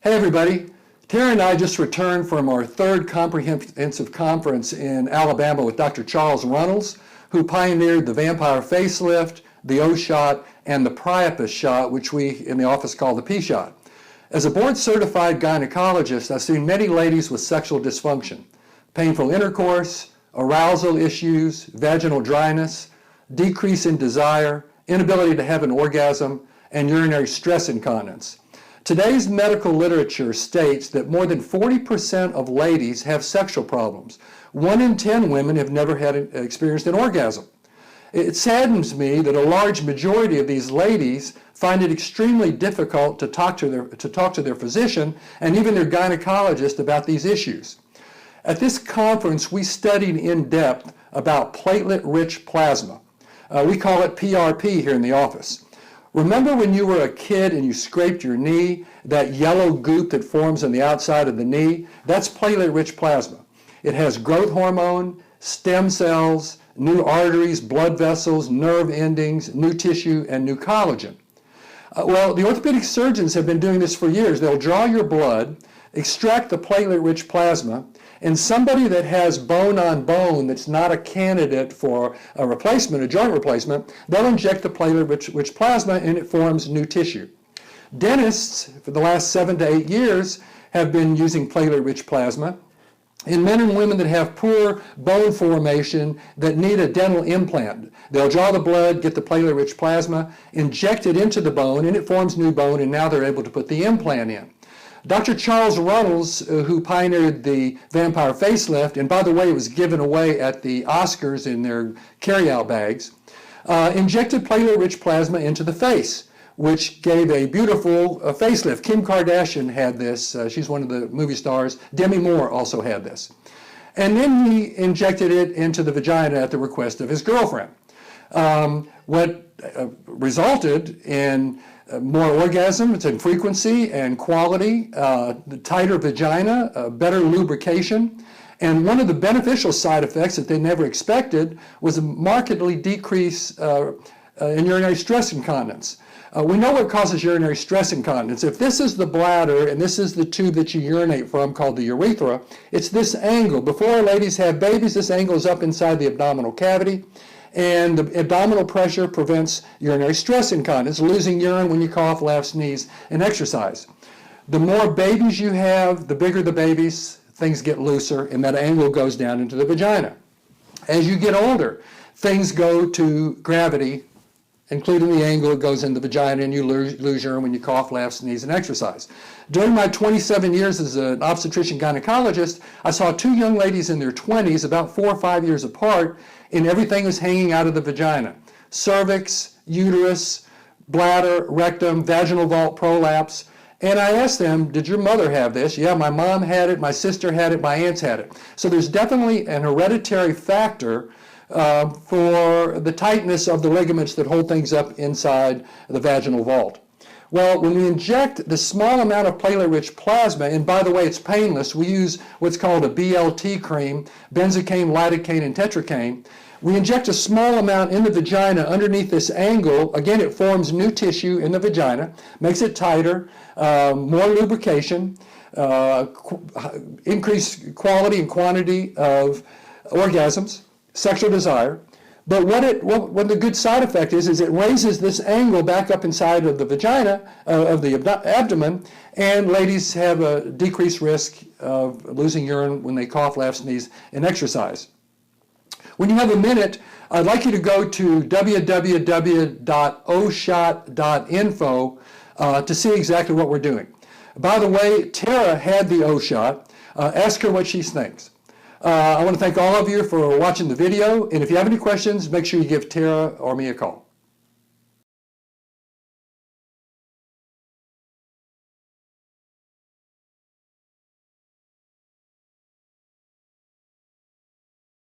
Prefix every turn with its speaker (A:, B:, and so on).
A: Hey everybody, Tara and I just returned from our third comprehensive conference in Alabama with Dr. Charles Runnels, who pioneered the vampire facelift, the O-shot, and the Priapus shot, which we in the office call the P-shot. As a board-certified gynecologist, I've seen many ladies with sexual dysfunction, painful intercourse, arousal issues, vaginal dryness, decrease in desire, inability to have an orgasm, and urinary stress incontinence. Today's medical literature states that more than 40% of ladies have sexual problems. 1 in 10 women have never experienced an orgasm. It saddens me that a large majority of these ladies find it extremely difficult to talk to their physician and even their gynecologist about these issues. At this conference, we studied in depth about platelet-rich plasma. We call it PRP here in the office. Remember when you were a kid and you scraped your knee, that yellow goop that forms on the outside of the knee? That's platelet-rich plasma. It has growth hormone, stem cells, new arteries, blood vessels, nerve endings, new tissue, and new collagen. Well, the orthopedic surgeons have been doing this for years. They'll draw your blood, extract the platelet-rich plasma, and somebody that has bone on bone that's not a candidate for a replacement, a joint replacement, they'll inject the platelet-rich plasma and it forms new tissue. Dentists, for the last 7 to 8 years, have been using platelet-rich plasma in men and women that have poor bone formation that need a dental implant. They'll draw the blood, get the platelet-rich plasma, inject it into the bone, and it forms new bone, and now they're able to put the implant in. Dr. Charles Runnels, who pioneered the vampire facelift, and by the way, it was given away at the Oscars in their carry-out bags, injected platelet-rich plasma into the face, which gave a beautiful facelift. Kim Kardashian had this. She's one of the movie stars. Demi Moore also had this. And then he injected it into the vagina at the request of his girlfriend. What resulted in more orgasms and frequency and quality, the tighter vagina, better lubrication, and one of the beneficial side effects that they never expected was a markedly decrease in urinary stress incontinence. We know what causes urinary stress incontinence. If this is the bladder and this is the tube that you urinate from called the urethra, it's this angle. Before ladies have babies, this angle is up inside the abdominal cavity. And the abdominal pressure prevents urinary stress incontinence, losing urine when you cough, laugh, sneeze, and exercise. The more babies you have, the bigger the babies, things get looser, and that angle goes down into the vagina. As you get older, things go to gravity, including the angle that goes in the vagina, and you lose urine when you cough, laugh, sneeze, and exercise. During my 27 years as an obstetrician gynecologist, I saw 2 young ladies in their 20s, about 4 or 5 years apart, and everything was hanging out of the vagina. Cervix, uterus, bladder, rectum, vaginal vault prolapse. And I asked them, did your mother have this? Yeah, my mom had it, my sister had it, my aunts had it. So there's definitely an hereditary factor for the tightness of the ligaments that hold things up inside the vaginal vault. Well, when we inject the small amount of platelet-rich plasma, and by the way, it's painless, we use what's called a BLT cream, benzocaine, lidocaine, and tetracaine. We inject a small amount in the vagina underneath this angle. Again, it forms new tissue in the vagina, makes it tighter, more lubrication, increased quality and quantity of orgasms, sexual desire. But what the good side effect is it raises this angle back up inside of the vagina, of the abdomen, and ladies have a decreased risk of losing urine when they cough, laugh, sneeze, and exercise. When you have a minute, I'd like you to go to www.oshot.info to see exactly what we're doing. By the way, Tara had the O-shot. Ask her what she thinks. I want to thank all of you for watching the video, and if you have any questions, make sure you give Tara or me a call.